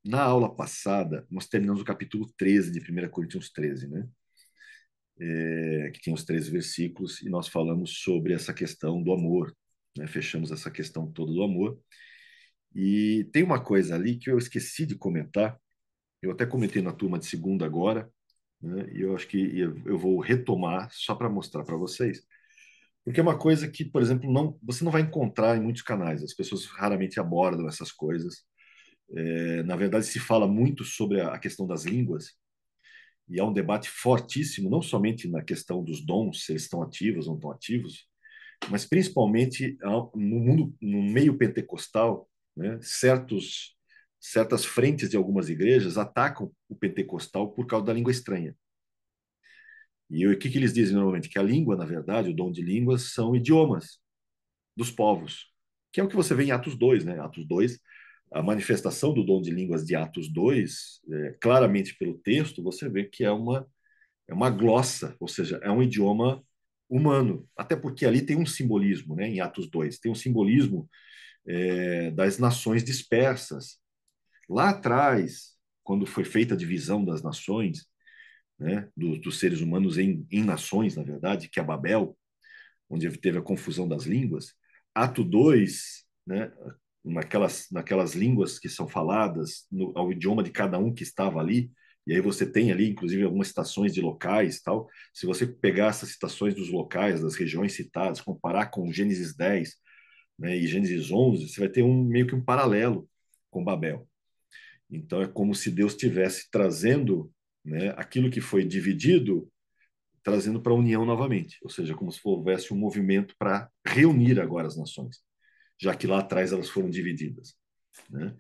Na aula passada, nós terminamos o capítulo 13 de 1 Coríntios 13, né? Que tem os 13 versículos, e nós falamos sobre essa questão do amor, né? Fechamos essa questão toda do amor. E tem uma coisa ali que eu esqueci de comentar, eu até comentei na turma de segunda agora, né? E eu acho que eu vou retomar só para mostrar para vocês, porque é uma coisa que, por exemplo, você não vai encontrar em muitos canais, as pessoas raramente abordam essas coisas. Na verdade, se fala muito sobre a questão das línguas, e há um debate fortíssimo, não somente na questão dos dons, se eles estão ativos ou não estão ativos, mas principalmente no mundo, no meio pentecostal, né, certas frentes de algumas igrejas atacam o pentecostal por causa da língua estranha. E o que eles dizem normalmente? Que a língua, na verdade, o dom de línguas são idiomas dos povos, que é o que você vê em Atos 2, né? Atos 2, a manifestação do dom de línguas de Atos 2, claramente pelo texto, você vê que é uma glossa, ou seja, é um idioma humano, até porque ali tem um simbolismo, né? Em Atos 2, tem um simbolismo das nações dispersas. Lá atrás, quando foi feita a divisão das nações, né? Dos seres humanos em nações, na verdade, que é Babel, onde teve a confusão das línguas, Ato 2, né, naquelas línguas que são faladas, ao idioma de cada um que estava ali, e aí você tem ali, inclusive, algumas citações de locais, tal. Se você pegar essas citações dos locais, das regiões citadas, comparar com Gênesis 10, né, e Gênesis 11, você vai ter meio que um paralelo com Babel. Então, é como se Deus estivesse trazendo, né, aquilo que foi dividido, trazendo para a união novamente, ou seja, como se houvesse um movimento para reunir agora as nações, já que lá atrás elas foram divididas, né?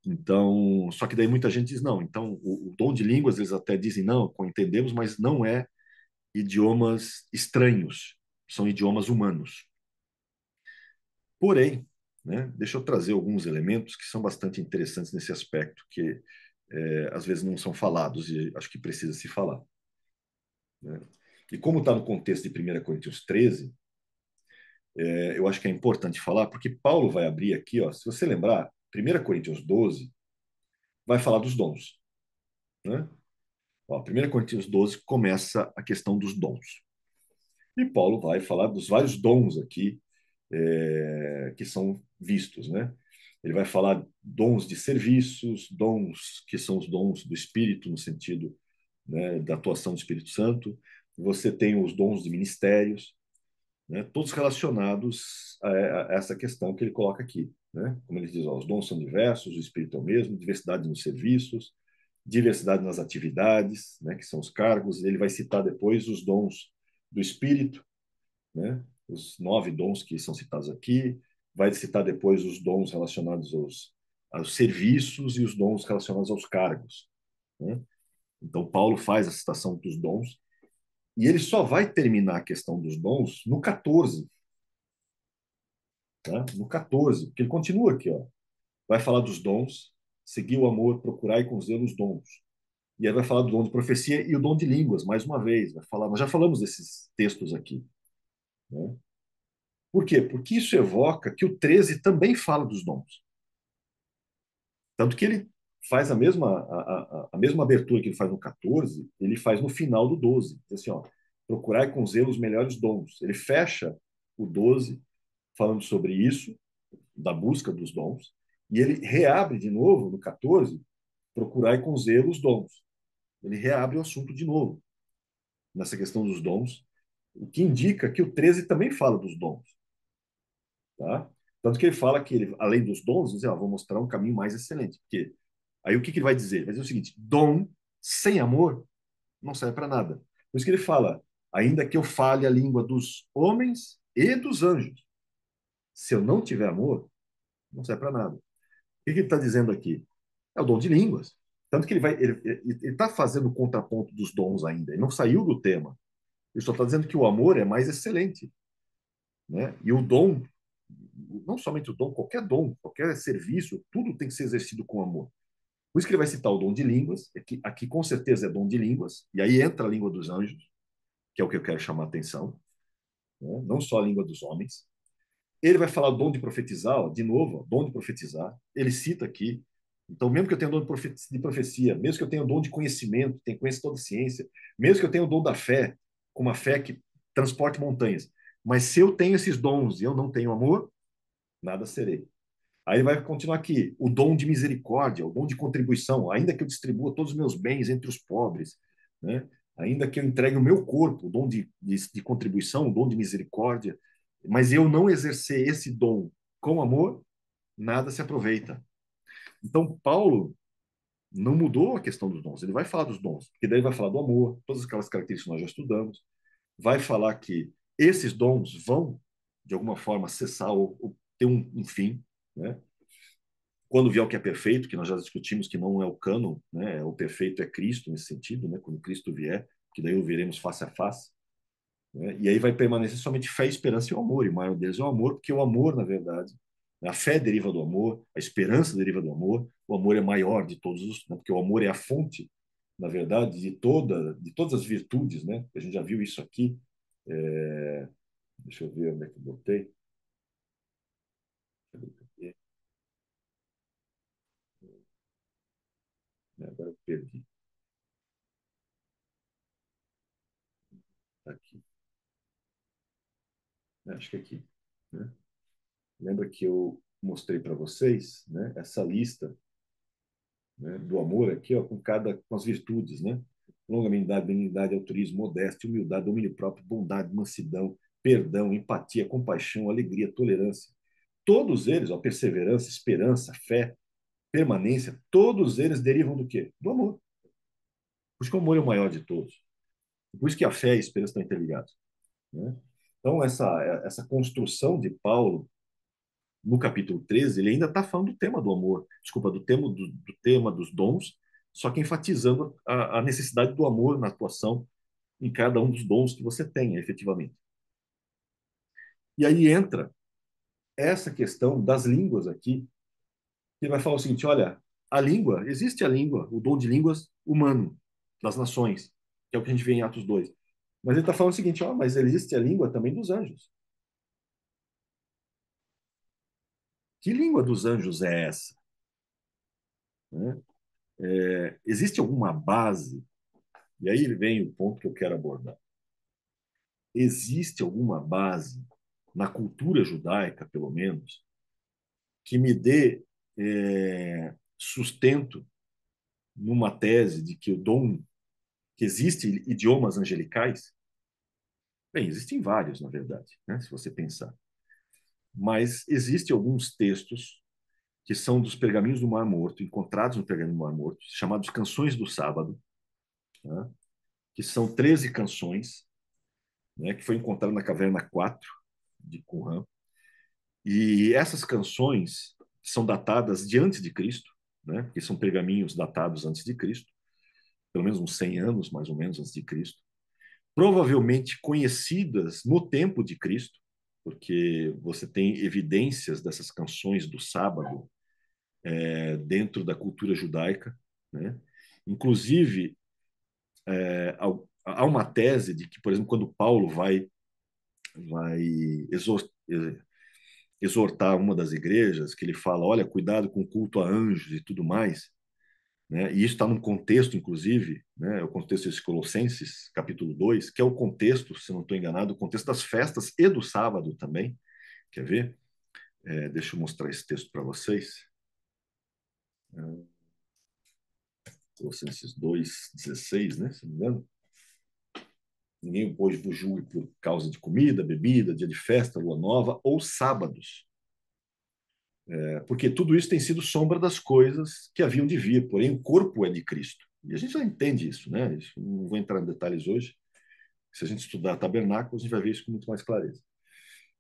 Então, só que daí muita gente diz não. Então, o dom de línguas eles até dizem não, entendemos, mas não é idiomas estranhos, são idiomas humanos. Porém, né, deixa eu trazer alguns elementos que são bastante interessantes nesse aspecto, que às vezes não são falados e acho que precisa se falar, né? E como está no contexto de 1 Coríntios 13, eu acho que é importante falar, porque Paulo vai abrir aqui, ó, se você lembrar, 1 Coríntios 12 vai falar dos dons, né? Ó, 1 Coríntios 12 começa a questão dos dons. E Paulo vai falar dos vários dons aqui que são vistos, né? Ele vai falar dons de serviços, dons que são os dons do Espírito, no sentido, né, da atuação do Espírito Santo. Você tem os dons de ministérios, né, todos relacionados a essa questão que ele coloca aqui, né? Como ele diz, ó, os dons são diversos, o Espírito é o mesmo, diversidade nos serviços, diversidade nas atividades, né, que são os cargos. Ele vai citar depois os dons do Espírito, né, os 9 dons que são citados aqui. Vai citar depois os dons relacionados aos serviços e os dons relacionados aos cargos, né? Então, Paulo faz a citação dos dons e ele só vai terminar a questão dos dons no 14, tá? No 14, porque ele continua aqui, ó. Vai falar dos dons, seguir o amor, procurar e com zelo os dons. E aí vai falar do dom de profecia e o dom de línguas, mais uma vez. Vai falar, nós já falamos desses textos aqui, né? Por quê? Porque isso evoca que o 13 também fala dos dons. Tanto que ele faz a mesma abertura que ele faz no 14, ele faz no final do 12. Diz assim, ó, procurar com zelo os melhores dons. Ele fecha o 12 falando sobre isso, da busca dos dons, e ele reabre de novo no 14, procurar com zelo os dons. Ele reabre o assunto de novo, nessa questão dos dons, o que indica que o 13 também fala dos dons, tá? Tanto que ele fala que, ele, além dos dons, diz, vou mostrar um caminho mais excelente. Porque aí o que ele vai dizer? Ele vai dizer o seguinte: dom sem amor não serve para nada. Por isso que ele fala, ainda que eu fale a língua dos homens e dos anjos, se eu não tiver amor, não serve para nada. O que ele está dizendo aqui? É o dom de línguas. Tanto que ele está fazendo o contraponto dos dons ainda. Ele não saiu do tema. Ele só está dizendo que o amor é mais excelente, né? E o dom, não somente o dom, qualquer serviço, tudo tem que ser exercido com amor. Por isso que ele vai citar o dom de línguas, aqui com certeza é dom de línguas, e aí entra a língua dos anjos, que é o que eu quero chamar a atenção, né? Não só a língua dos homens. Ele vai falar o dom de profetizar, ó, de novo, ó, dom de profetizar. Ele cita aqui. Então, mesmo que eu tenha o dom de profecia, mesmo que eu tenha o dom de conhecimento, tenha conhecido toda a ciência, mesmo que eu tenha o dom da fé, com uma fé que transporte montanhas, mas se eu tenho esses dons e eu não tenho amor, nada serei. Aí ele vai continuar aqui, o dom de misericórdia, o dom de contribuição, ainda que eu distribua todos os meus bens entre os pobres, né? Ainda que eu entregue o meu corpo, o dom de contribuição, o dom de misericórdia, mas eu não exercer esse dom com amor, nada se aproveita. Então, Paulo não mudou a questão dos dons. Ele vai falar dos dons, porque daí ele vai falar do amor, todas aquelas características que nós já estudamos. Vai falar que esses dons vão, de alguma forma, cessar ou ter um fim, né? Quando vier o que é perfeito, que nós já discutimos que não é o cânon, né? O perfeito é Cristo nesse sentido, né? Quando Cristo vier, que daí o veremos face a face, né? E aí vai permanecer somente fé, esperança e o amor. E o maior deles é o amor, porque o amor, na verdade, a fé deriva do amor, a esperança deriva do amor, o amor é maior de todos os, né? Porque o amor é a fonte, na verdade, de todas as virtudes, né? A gente já viu isso aqui. É, deixa eu ver onde é que eu botei. Agora eu perdi. Tá aqui. Acho que é aqui, né? Lembra que eu mostrei para vocês, né? Essa lista, né, do amor aqui, ó, com as virtudes, né? Longanimidade, benignidade, altruísmo, modéstia, humildade, domínio próprio, bondade, mansidão, perdão, empatia, compaixão, alegria, tolerância. Todos eles, ó, perseverança, esperança, fé, permanência, todos eles derivam do quê? Do amor. Por isso que o amor é o maior de todos. Por isso que a fé e a esperança estão interligados, né? Então, essa construção de Paulo no capítulo 13, ele ainda está falando do tema do amor, desculpa, do tema dos dons, só que enfatizando a necessidade do amor na atuação em cada um dos dons que você tem, efetivamente. E aí entra essa questão das línguas aqui, que vai falar o seguinte: olha, existe a língua, o dom de línguas humano, das nações, que é o que a gente vê em Atos 2. Mas ele está falando o seguinte: ó, mas existe a língua também dos anjos. Que língua dos anjos é essa? Né? Existe alguma base? E aí vem o ponto que eu quero abordar. Existe alguma base na cultura judaica, pelo menos, que me dê sustento numa tese de que o dom, que existe idiomas angelicais? Bem, existem vários, na verdade, né, se você pensar. Mas existem alguns textos que são dos pergaminhos do Mar Morto, encontrados no pergaminho do Mar Morto, chamados Canções do Sábado, né, que são 13 canções, né, que foi encontrado na Caverna 4 de Qumran. E essas canções são datadas de antes de Cristo, né, porque são pergaminhos datados antes de Cristo, pelo menos uns 100 anos, mais ou menos, antes de Cristo. Provavelmente conhecidas no tempo de Cristo, porque você tem evidências dessas canções do sábado dentro da cultura judaica, né? Inclusive, há uma tese de que, por exemplo, quando Paulo vai exortar uma das igrejas, que ele fala, olha, cuidado com o culto a anjos e tudo mais, né? E isso está num contexto, inclusive, né? É o contexto de Colossenses, capítulo 2, que é o contexto, se não estou enganado, o contexto das festas e do sábado também. Quer ver? Deixa eu mostrar esse texto para vocês. Colossenses 2:16, né? Se não me engano. Ninguém pôde vos julgue por causa de comida, bebida, dia de festa, lua nova ou sábados. Porque tudo isso tem sido sombra das coisas que haviam de vir, porém o corpo é de Cristo. E a gente já entende isso, né? Isso, não vou entrar em detalhes hoje. Se a gente estudar tabernáculos, a gente vai ver isso com muito mais clareza.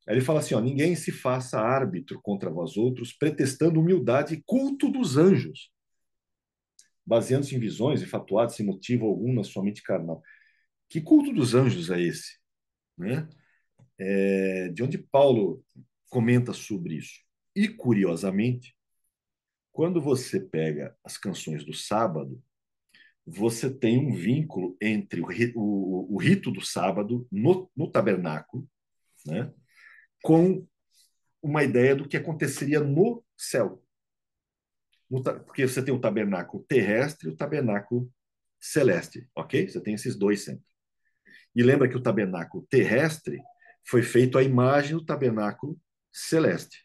Aí ele fala assim: ó, ninguém se faça árbitro contra vós outros, pretextando humildade e culto dos anjos, baseando-se em visões e fatuados sem motivo algum na sua mente carnal. Que culto dos anjos é esse? Né? De onde Paulo comenta sobre isso. E, curiosamente, quando você pega as canções do sábado, você tem um vínculo entre o rito do sábado no tabernáculo, né, com uma ideia do que aconteceria no céu. Porque você tem o tabernáculo terrestre e o tabernáculo celeste, ok? Você tem esses dois sempre. E lembra que o tabernáculo terrestre foi feito à imagem do tabernáculo celeste.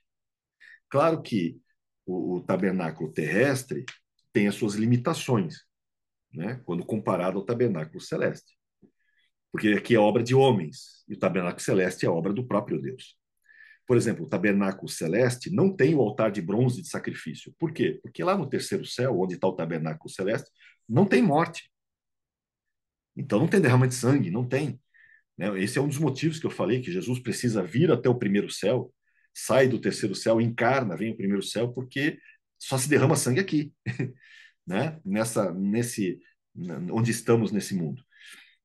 Claro que o tabernáculo terrestre tem as suas limitações, né? Quando comparado ao tabernáculo celeste. Porque aqui é obra de homens, e o tabernáculo celeste é obra do próprio Deus. Por exemplo, o tabernáculo celeste não tem o altar de bronze de sacrifício. Por quê? Porque lá no terceiro céu, onde está o tabernáculo celeste, não tem morte. Então não tem derramamento de sangue, não tem. Né? Esse é um dos motivos que eu falei que Jesus precisa vir até o primeiro céu, sai do terceiro céu, encarna, vem o primeiro céu, porque só se derrama sangue aqui, né? Onde estamos nesse mundo.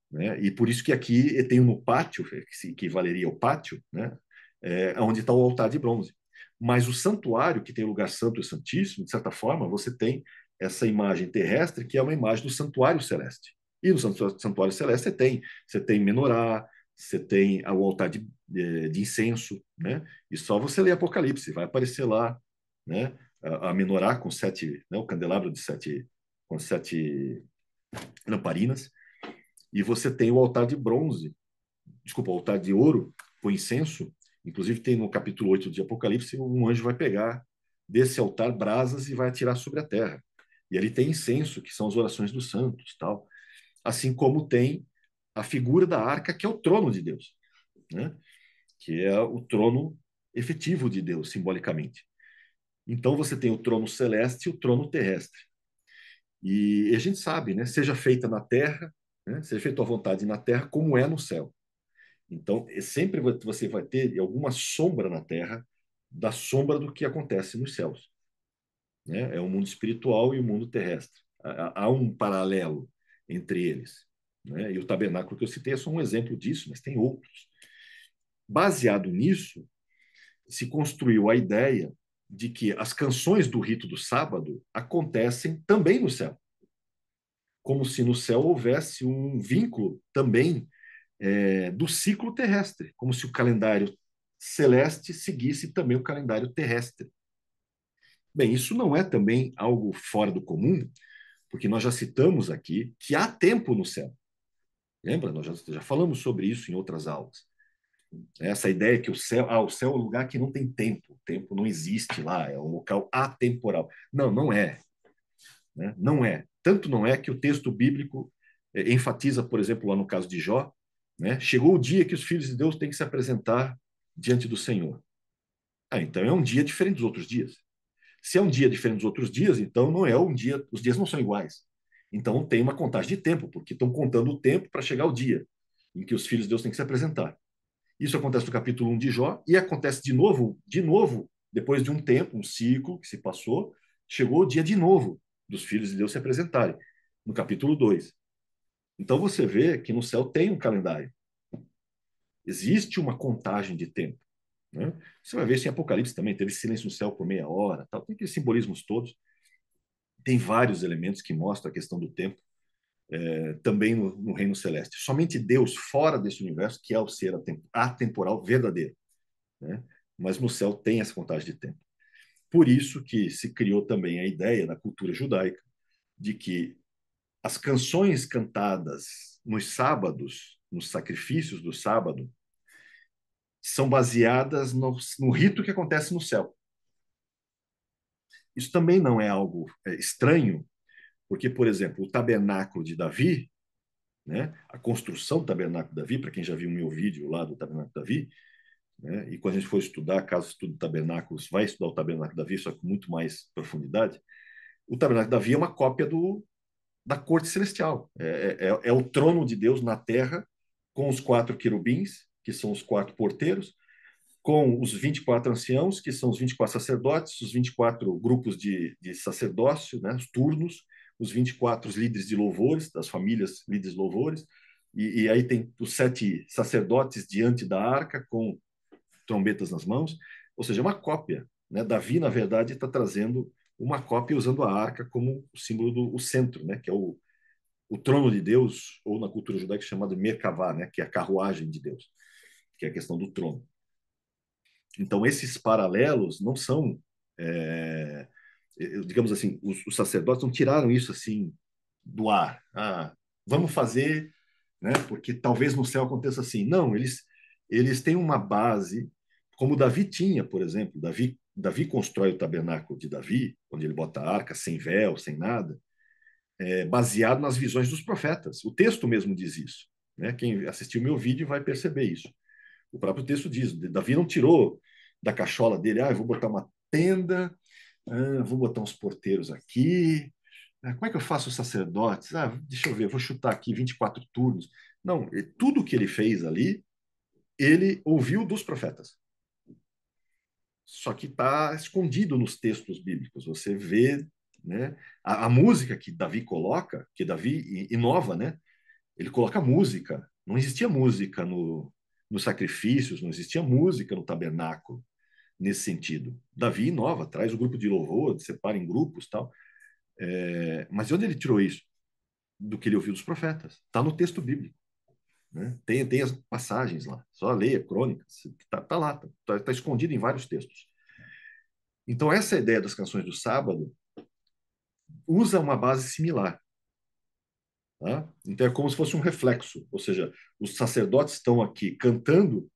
Né? E por isso que aqui tem no pátio, que valeria o pátio, né? Onde está o altar de bronze. Mas o santuário, que tem o lugar santo e santíssimo, de certa forma, você tem essa imagem terrestre, que é uma imagem do santuário celeste. E no santuário celeste você tem menorá, você tem o altar de incenso, né? E só você ler Apocalipse, vai aparecer lá, né? A menorá com sete, né? O candelabro de sete, com sete lamparinas, e você tem o altar de bronze, desculpa, o altar de ouro com incenso. Inclusive tem no capítulo 8 de Apocalipse, um anjo vai pegar desse altar brasas e vai atirar sobre a terra. E ali tem incenso, que são as orações dos santos, tal. Assim como tem a figura da arca, que é o trono de Deus, né? Que é o trono efetivo de Deus, simbolicamente. Então você tem o trono celeste e o trono terrestre. E a gente sabe, né? Seja feita na terra, né? Seja feita a vontade na terra, como é no céu. Então, sempre você vai ter alguma sombra na terra da sombra do que acontece nos céus. Né? É o mundo espiritual e o mundo terrestre. Há um paralelo entre eles. Né? E o tabernáculo que eu citei é só um exemplo disso, mas tem outros. Baseado nisso, se construiu a ideia de que as canções do rito do sábado acontecem também no céu, como se no céu houvesse um vínculo também do ciclo terrestre, como se o calendário celeste seguisse também o calendário terrestre. Bem, isso não é também algo fora do comum, porque nós já citamos aqui que há tempo no céu. Lembra? Nós já falamos sobre isso em outras aulas. Essa ideia que o céu é um lugar que não tem tempo, o tempo não existe lá, é um local atemporal. Não, não é. Né? Não é. Tanto não é que o texto bíblico enfatiza, por exemplo, lá no caso de Jó, né? Chegou o dia que os filhos de Deus têm que se apresentar diante do Senhor. Então é um dia diferente dos outros dias. Se é um dia diferente dos outros dias, então não é um dia, os dias não são iguais. Então tem uma contagem de tempo, porque estão contando o tempo para chegar o dia em que os filhos de Deus têm que se apresentar. Isso acontece no capítulo 1 de Jó e acontece de novo, depois de um tempo, um ciclo que se passou, chegou o dia de novo dos filhos de Deus se apresentarem, no capítulo 2. Então você vê que no céu tem um calendário. Existe uma contagem de tempo. Né? Você vai ver isso em Apocalipse também, teve silêncio no céu por meia hora, tal. Tem aqueles simbolismos todos. Tem vários elementos que mostram a questão do tempo, também no reino celeste. Somente Deus, fora desse universo, que é o ser atemporal verdadeiro. Né? Mas no céu tem essa contagem de tempo. Por isso que se criou também a ideia na cultura judaica de que as canções cantadas nos sábados, nos sacrifícios do sábado, são baseadas no rito que acontece no céu. Isso também não é algo estranho, porque, por exemplo, o tabernáculo de Davi, né, a construção do tabernáculo de Davi, para quem já viu o meu vídeo lá do tabernáculo de Davi, né, e quando a gente for estudar, caso estude tabernáculos, vai estudar o tabernáculo de Davi, só com muito mais profundidade, o tabernáculo de Davi é uma cópia da corte celestial. É o trono de Deus na terra, com os quatro querubins, que são os quatro porteiros, com os 24 anciãos, que são os 24 sacerdotes, os 24 grupos de sacerdócio, né, os turnos, os 24 líderes de louvores, das famílias líderes de louvores, e aí tem os 7 sacerdotes diante da arca, com trombetas nas mãos, ou seja, uma cópia. Né? Davi, na verdade, está trazendo uma cópia usando a arca como o símbolo do centro, né? Que é o trono de Deus, ou na cultura judaica chamado Merkavá, né? Que é a carruagem de Deus, que é a questão do trono. Então, esses paralelos não são é, digamos assim, os sacerdotes não tiraram isso assim do ar. Ah, vamos fazer, né? Porque talvez no céu aconteça assim. Não, eles têm uma base, como Davi tinha, por exemplo. Davi constrói o tabernáculo de Davi, onde ele bota a arca sem véu, sem nada, baseado nas visões dos profetas. O texto mesmo diz isso. Né? Quem assistiu o meu vídeo vai perceber isso. O próprio texto diz: Davi não tirou da cachola dele, eu vou botar uma tenda, vou botar uns porteiros aqui. Como é que eu faço os sacerdotes? Deixa eu ver, vou chutar aqui 24 turnos. Não, tudo que ele fez ali, ele ouviu dos profetas. Só que está escondido nos textos bíblicos. Você vê, né, a música que Davi coloca, que Davi inova, né? Ele coloca música. Não existia música nos sacrifícios, não existia música no tabernáculo nesse sentido. Davi inova, traz o grupo de louvor, separa em grupos, tal. Mas de onde ele tirou isso? Do que ele ouviu dos profetas. Está no texto bíblico. Né? Tem as passagens lá. Só leia crônicas. Está lá. Está escondido em vários textos. Então, essa ideia das canções do sábado usa uma base similar. Tá? Então, é como se fosse um reflexo. Ou seja, os sacerdotes estão aqui cantando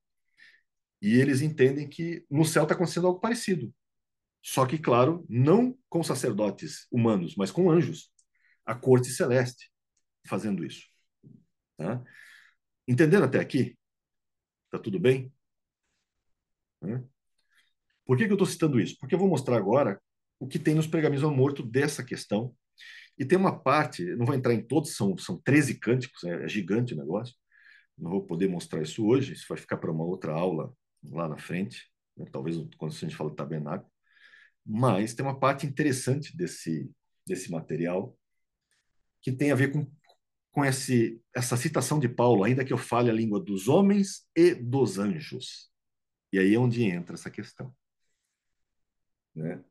e eles entendem que no céu está acontecendo algo parecido. Só que, claro, não com sacerdotes humanos, mas com anjos. A corte celeste fazendo isso. Tá? Entendendo até aqui? Tá tudo bem? Né? Por que eu estou citando isso? Porque eu vou mostrar agora o que tem nos pergaminhos ao morto dessa questão. E tem uma parte, não vou entrar em todos, são 13 cânticos, é gigante o negócio. Não vou poder mostrar isso hoje, isso vai ficar para uma outra aula lá na frente, né? Talvez quando a gente fala do tabernáculo. Mas tem uma parte interessante desse material que tem a ver com essa citação de Paulo, ainda que eu fale a língua dos homens e dos anjos. E aí é onde entra essa questão. Né?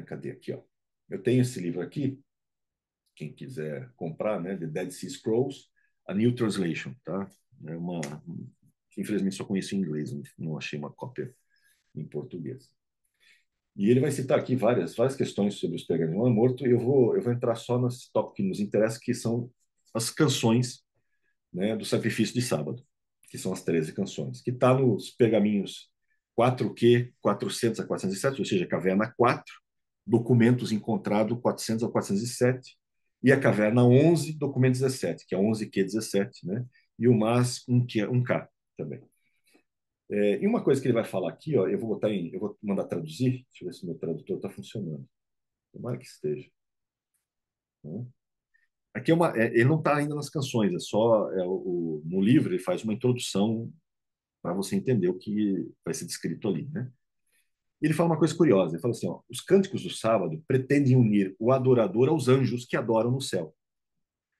Cadê aqui? Ó? Eu tenho esse livro aqui, quem quiser comprar, né? The Dead Sea Scrolls, a New Translation, tá? É uma, infelizmente só conheço em inglês, não achei uma cópia em português. E ele vai citar aqui várias questões sobre os pergaminhos morto. Eu vou entrar só nesse tópico que nos interessa, que são as canções, né, do sacrifício de sábado, que são as 13 canções, que está nos pergaminhos 4Q 400 a 407, ou seja, caverna 4, documentos encontrados 400 a 407, e a caverna 11, documento 17, que é 11Q17, né? E o MAS 1K também. E uma coisa que ele vai falar aqui, ó, eu vou mandar traduzir, deixa eu ver se o meu tradutor está funcionando. Tomara que esteja. Né? Aqui ele não está ainda nas canções, no livro ele faz uma introdução para você entender o que vai ser descrito ali, né? Ele fala uma coisa curiosa, ele fala assim, ó, os cânticos do sábado pretendem unir o adorador aos anjos que adoram no céu.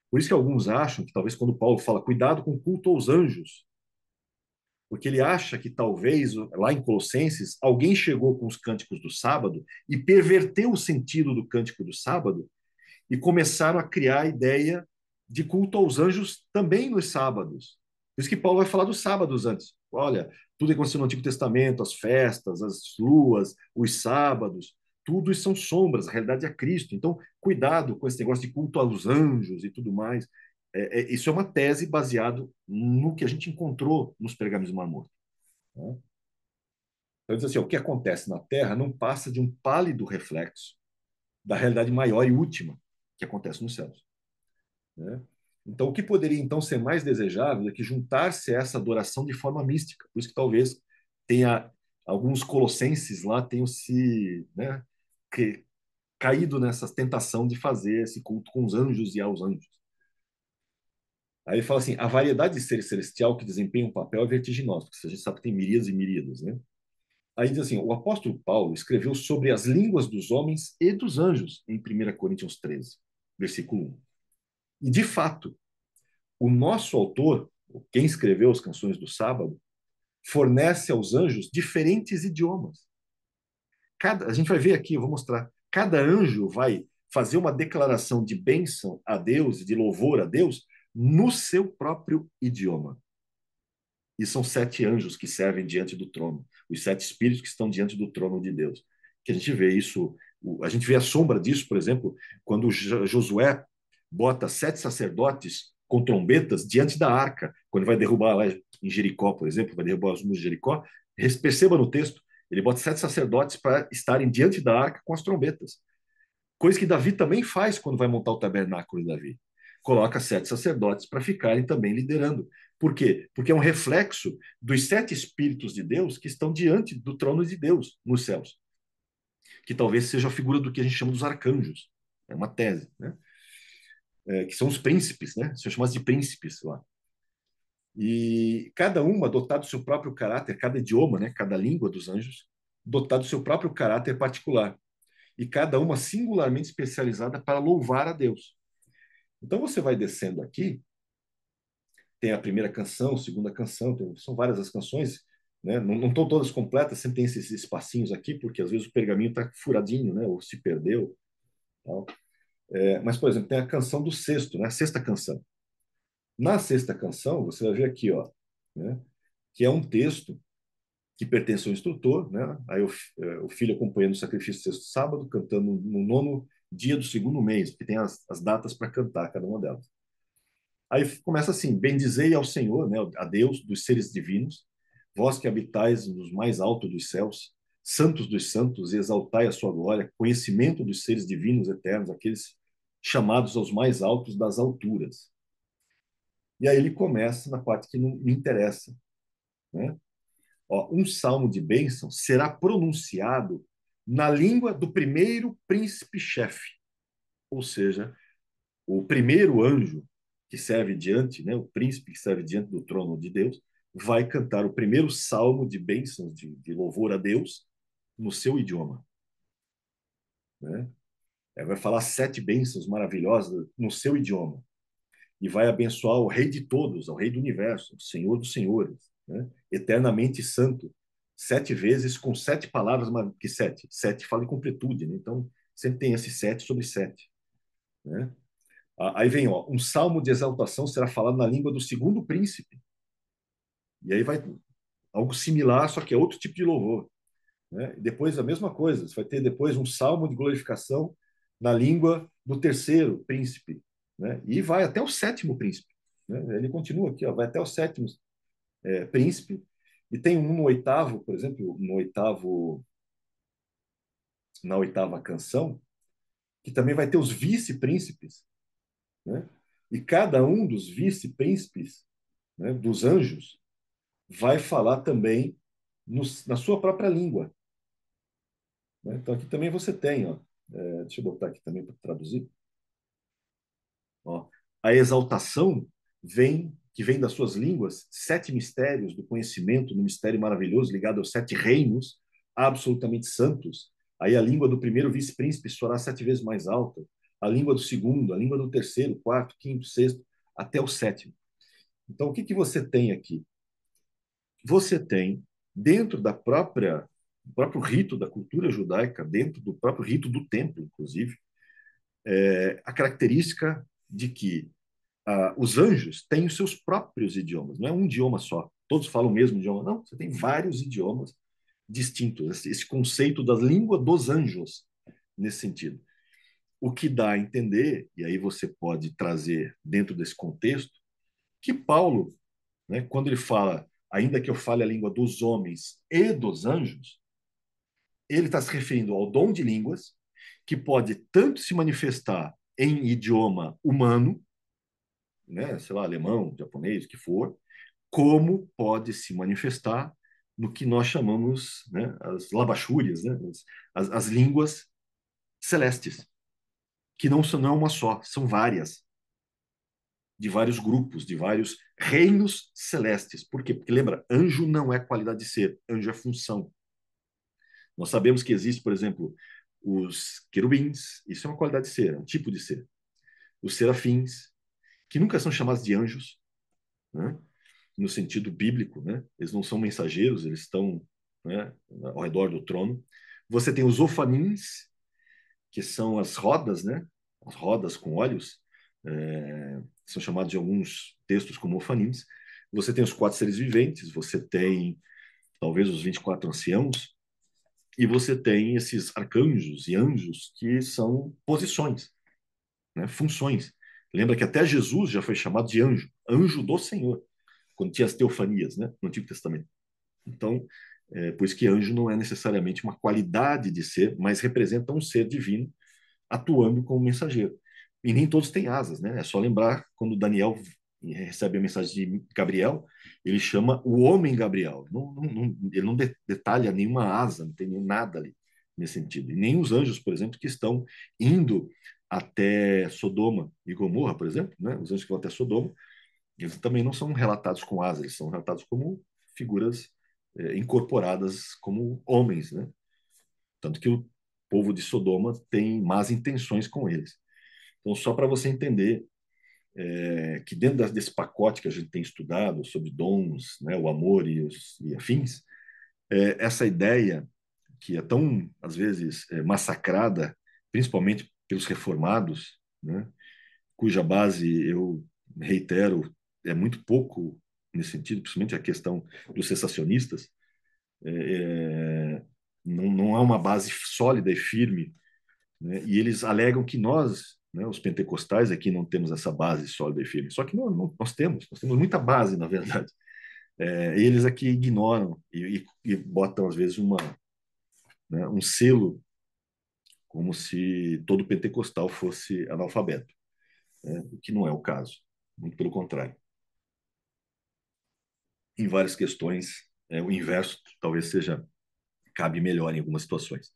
Por isso que alguns acham que talvez quando Paulo fala cuidado com o culto aos anjos, porque ele acha que talvez lá em Colossenses alguém chegou com os cânticos do sábado e perverteu o sentido do cântico do sábado e começaram a criar a ideia de culto aos anjos também nos sábados. Por isso que Paulo vai falar dos sábados antes. Olha, tudo que aconteceu no Antigo Testamento, as festas, as luas, os sábados, tudo isso são sombras, a realidade é Cristo. Então, cuidado com esse negócio de culto aos anjos e tudo mais. Isso é uma tese baseada no que a gente encontrou nos pergaminhos do Mar Morto. Né? Então, diz assim, o que acontece na Terra não passa de um pálido reflexo da realidade maior e última que acontece nos céus. Né? Então, o que poderia então ser mais desejável é que juntar-se a essa adoração de forma mística. Por isso que talvez tenha alguns colossenses lá tenham se, né, caído nessa tentação de fazer esse culto com os anjos e aos anjos. Aí ele fala assim, a variedade de seres celestial que desempenham um papel é vertiginosa, porque a gente sabe que tem miríades e miríades, né? Aí diz assim, o apóstolo Paulo escreveu sobre as línguas dos homens e dos anjos em 1 Coríntios 13, versículo 1. E, de fato, o nosso autor, quem escreveu as canções do sábado, fornece aos anjos diferentes idiomas. A gente vai ver aqui, eu vou mostrar. Cada anjo vai fazer uma declaração de bênção a Deus e de louvor a Deus no seu próprio idioma. E são 7 anjos que servem diante do trono, os 7 espíritos que estão diante do trono de Deus. Que a gente vê isso A gente vê a sombra disso, por exemplo, quando Josué bota 7 sacerdotes com trombetas diante da arca, quando vai derrubar lá em Jericó, por exemplo, vai derrubar os muros de Jericó. Perceba no texto, ele bota 7 sacerdotes para estarem diante da arca com as trombetas. Coisa que Davi também faz quando vai montar o tabernáculo de Davi. Coloca 7 sacerdotes para ficarem também liderando. Por quê? Porque é um reflexo dos 7 espíritos de Deus que estão diante do trono de Deus nos céus, que talvez seja a figura do que a gente chama dos arcanjos. É uma tese, né? Que são os príncipes, né? São chamados de príncipes lá. E cada uma dotado do seu próprio caráter, cada idioma, né? Cada língua dos anjos, dotado do seu próprio caráter particular. E cada uma singularmente especializada para louvar a Deus. Então você vai descendo aqui, tem a primeira canção, a segunda canção, são várias as canções, né? Não estão todas completas, sempre tem esses espacinhos aqui, porque às vezes o pergaminho está furadinho, né? Ou se perdeu. Tal. Mas, por exemplo, tem a canção do sexto, né? A sexta canção. Na sexta canção, você vai ver aqui, ó, né? Que é um texto que pertence ao instrutor, né? Aí o filho acompanhando o sacrifício do sexto sábado, cantando no nono dia do segundo mês, que tem as datas para cantar cada uma delas. Aí começa assim: bendizei ao Senhor, né, a Deus dos seres divinos, vós que habitais nos mais altos dos céus, santos dos santos, e exaltai a sua glória, conhecimento dos seres divinos eternos, aqueles chamados aos mais altos das alturas. E aí ele começa na parte que não me interessa, né? Ó, um salmo de bênção será pronunciado na língua do primeiro príncipe-chefe, ou seja, o primeiro anjo que serve diante, né, o príncipe que serve diante do trono de Deus, vai cantar o primeiro salmo de bênçãos, de louvor a Deus, no seu idioma. Né? Vai falar 7 bênçãos maravilhosas no seu idioma. E vai abençoar o Rei de todos, o Rei do universo, o Senhor dos senhores, né? Eternamente santo. 7 vezes com 7 palavras, que 7? 7 fala em completude, né? Então sempre tem esse 7 sobre 7. Né? Aí vem, ó, um salmo de exaltação será falado na língua do segundo príncipe. E aí vai algo similar, só que é outro tipo de louvor. Né? E depois a mesma coisa, você vai ter depois um salmo de glorificação na língua do terceiro príncipe. Né? E vai até o sétimo príncipe. Né? Ele continua aqui, ó, vai até o sétimo príncipe. E tem um no oitavo, por exemplo, na oitava canção, que também vai ter os vice-príncipes. Né? E cada um dos vice-príncipes, né, dos anjos, vai falar também na sua própria língua. Né? Então aqui também você tem, ó, deixa eu botar aqui também para traduzir. Ó, a exaltação que vem das suas línguas, 7 mistérios do conhecimento, no mistério maravilhoso ligado aos 7 reinos absolutamente santos. Aí a língua do primeiro vice-príncipe soará 7 vezes mais alta, a língua do segundo, a língua do terceiro, quarto, quinto, sexto, até o sétimo. Então, o que que você tem aqui? Você tem, dentro do próprio rito da cultura judaica, dentro do próprio rito do templo, inclusive, a característica de que os anjos têm os seus próprios idiomas, não é um idioma só, todos falam o mesmo idioma, não, você tem vários idiomas distintos, esse conceito da língua dos anjos, nesse sentido. O que dá a entender, e aí você pode trazer dentro desse contexto, que Paulo, né, quando ele fala, ainda que eu fale a língua dos homens e dos anjos, ele está se referindo ao dom de línguas, que pode tanto se manifestar em idioma humano, né, sei lá, alemão, japonês, o que for, como pode se manifestar no que nós chamamos, né, as labachúrias, né, as línguas celestes, que não é uma só, são várias, de vários grupos, de vários reinos celestes. Por quê? Porque lembra, anjo não é qualidade de ser, anjo é função. Nós sabemos que existe, por exemplo, os querubins, isso é uma qualidade de ser, é um tipo de ser. Os serafins, que nunca são chamados de anjos, né? No sentido bíblico, né? Eles não são mensageiros, eles estão, né, ao redor do trono. Você tem os ofanins, que são as rodas, né? As rodas com olhos, são chamados de alguns textos como ofanins. Você tem os 4 seres viventes, você tem talvez os 24 anciãos, e você tem esses arcanjos e anjos que são posições, né? Funções. Lembra que até Jesus já foi chamado de anjo, anjo do Senhor, quando tinha as teofanias, né? No Antigo Testamento. Então, por isso que anjo não é necessariamente uma qualidade de ser, mas representa um ser divino atuando como mensageiro. E nem todos têm asas, né? É só lembrar quando Daniel recebe a mensagem de Gabriel, ele chama o homem Gabriel. Ele não detalha nenhuma asa, não tem nada ali nesse sentido. E nem os anjos, por exemplo, que estão indo até Sodoma e Gomorra, por exemplo, né? Os anjos que vão até Sodoma, eles também não são relatados com asas, eles são relatados como figuras incorporadas como homens, né? Tanto que o povo de Sodoma tem más intenções com eles. Então, só para você entender que dentro desse pacote que a gente tem estudado sobre dons, né, o amor e afins, essa ideia que é tão, às vezes, massacrada, principalmente pelos reformados, né, cuja base, eu reitero, é muito pouco nesse sentido, principalmente a questão dos cessacionistas, não há uma base sólida e firme, né? E eles alegam que nós, né, os pentecostais aqui, não temos essa base sólida e firme. Só que nós temos muita base, na verdade. Eles aqui ignoram e botam, às vezes, né, um selo, como se todo pentecostal fosse analfabeto, né? O que não é o caso. Muito pelo contrário. Em várias questões, o inverso talvez seja, cabe melhor em algumas situações.